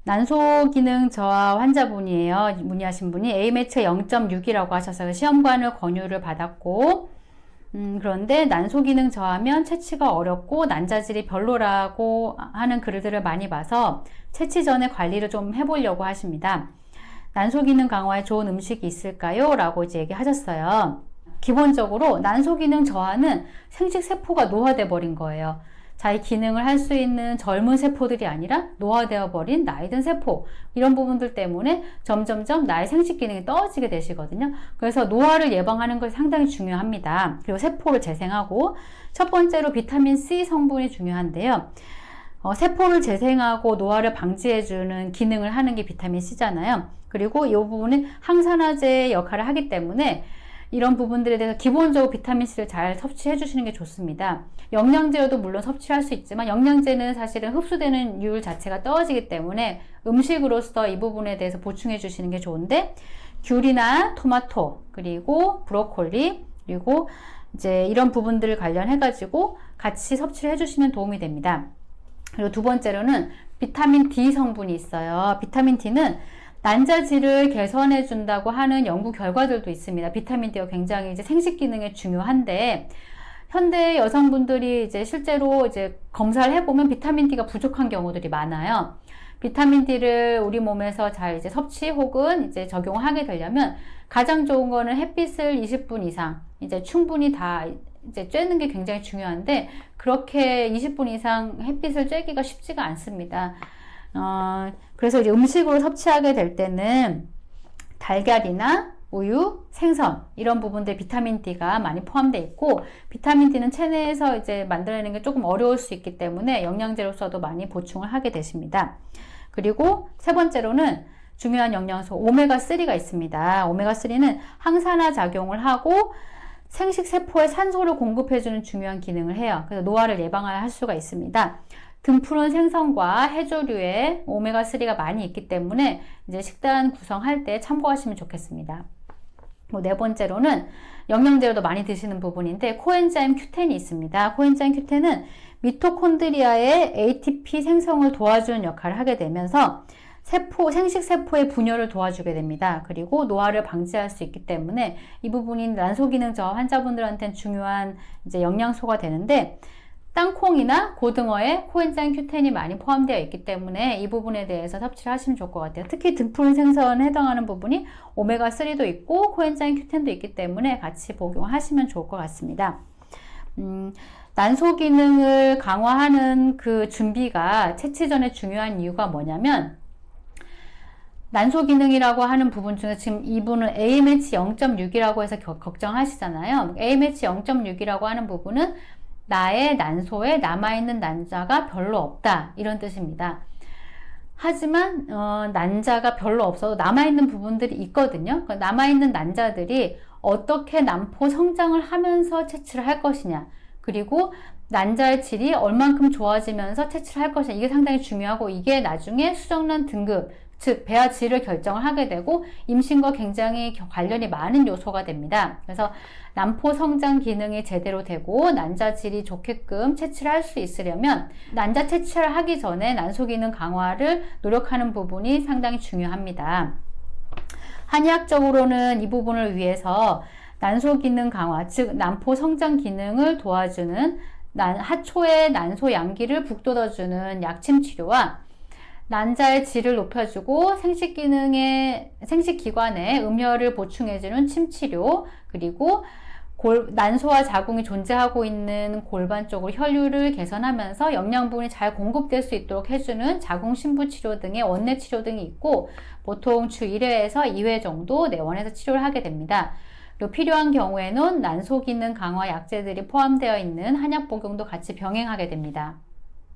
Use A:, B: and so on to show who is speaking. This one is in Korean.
A: 난소 기능 저하 환자분이에요. 문의하신 분이 A매치 0.6이라고 하셔서 시험관을 권유를 받았고, 그런데 난소 기능 저하면 채취가 어렵고 난자질이 별로라고 하는 글들을 많이 봐서 채취 전에 관리를 좀 해보려고 하십니다. 난소 기능 강화에 좋은 음식이 있을까요? 라고 이제 얘기하셨어요. 기본적으로 난소 기능 저하는 생식 세포가 노화돼 버린 거예요. 자기 기능을 할 수 있는 젊은 세포들이 아니라 노화되어 버린 나이 든 세포, 이런 부분들 때문에 점점점 나의 생식 기능이 떨어지게 되시거든요. 그래서 노화를 예방하는 것이 상당히 중요합니다. 그리고 세포를 재생하고, 첫 번째로 비타민 C 성분이 중요한데요. 세포를 재생하고 노화를 방지해주는 기능을 하는 게 비타민 C잖아요. 그리고 이 부분은 항산화제 역할을 하기 때문에 이런 부분들에 대해서 기본적으로 비타민C를 잘 섭취해 주시는 게 좋습니다. 영양제로도 물론 섭취할 수 있지만 영양제는 사실은 흡수되는 율 자체가 떨어지기 때문에 음식으로서 이 부분에 대해서 보충해 주시는 게 좋은데, 귤이나 토마토, 그리고 브로콜리, 그리고 이제 이런 부분들을 관련해 가지고 같이 섭취를 해 주시면 도움이 됩니다. 그리고 두 번째로는 비타민 D 성분이 있어요. 비타민 D는 난자질을 개선해 준다고 하는 연구 결과들도 있습니다. 비타민 D가 굉장히 이제 생식 기능에 중요한데, 현대 여성분들이 이제 실제로 이제 검사를 해보면 비타민 D가 부족한 경우들이 많아요. 비타민 D를 우리 몸에서 잘 이제 섭취 혹은 이제 적용하게 되려면 가장 좋은 거는 햇빛을 20분 이상 이제 충분히 다 이제 쬐는 게 굉장히 중요한데, 그렇게 20분 이상 햇빛을 쬐기가 쉽지가 않습니다. 그래서 이제 음식으로 섭취하게 될 때는 달걀이나 우유, 생선, 이런 부분들 비타민 D가 많이 포함되어 있고, 비타민 D는 체내에서 이제 만들어내는 게 조금 어려울 수 있기 때문에 영양제로서도 많이 보충을 하게 되십니다. 그리고 세 번째로는 중요한 영양소 오메가3가 있습니다. 오메가3는 항산화 작용을 하고 생식 세포에 산소를 공급해주는 중요한 기능을 해요. 그래서 노화를 예방할 수가 있습니다. 등푸른 생선과 해조류에 오메가3가 많이 있기 때문에 이제 식단 구성할 때 참고하시면 좋겠습니다. 네 번째로는 영양제로도 많이 드시는 부분인데, 코엔자임 Q10이 있습니다. 코엔자임 Q10은 미토콘드리아의 ATP 생성을 도와주는 역할을 하게 되면서 생식 세포의 분열을 도와주게 됩니다. 그리고 노화를 방지할 수 있기 때문에 이 부분이 난소 기능 저하 환자분들한테는 중요한 이제 영양소가 되는데, 땅콩이나 고등어에 코엔자임 Q10이 많이 포함되어 있기 때문에 이 부분에 대해서 섭취를 하시면 좋을 것 같아요. 특히 등푸른 생선에 해당하는 부분이 오메가3도 있고 코엔자임 Q10도 있기 때문에 같이 복용하시면 좋을 것 같습니다. 난소 기능을 강화하는 그 준비가 채취 전에 중요한 이유가 뭐냐면, 난소 기능이라고 하는 부분 중에 지금 이분은 A매치 0.6이라고 해서 걱정하시잖아요. A매치 0.6이라고 하는 부분은 나의 난소에 남아있는 난자가 별로 없다, 이런 뜻입니다. 하지만 난자가 별로 없어도 남아있는 부분들이 있거든요. 남아있는 난자들이 어떻게 난포 성장을 하면서 채취를 할 것이냐, 그리고 난자의 질이 얼만큼 좋아지면서 채취를 할 것이냐, 이게 상당히 중요하고, 이게 나중에 수정란 등급, 즉 배아 질을 결정을 하게 되고 임신과 굉장히 관련이 많은 요소가 됩니다. 그래서 난포 성장 기능이 제대로 되고 난자 질이 좋게끔 채취를 할 수 있으려면 난자 채취를 하기 전에 난소 기능 강화를 노력하는 부분이 상당히 중요합니다. 한의학적으로는 이 부분을 위해서 난소 기능 강화, 즉 난포 성장 기능을 도와주는 하초의 난소 양기를 북돋아주는 약침 치료와 난자의 질을 높여주고 생식기관에 음혈을 보충해주는 침치료, 그리고 난소와 자궁이 존재하고 있는 골반 쪽으로 혈류를 개선하면서 영양분이 잘 공급될 수 있도록 해주는 자궁 신부 치료 등의 원내 치료 등이 있고, 보통 주 1회에서 2회 정도 내원해서 치료를 하게 됩니다. 또 필요한 경우에는 난소 기능 강화 약제들이 포함되어 있는 한약 복용도 같이 병행하게 됩니다.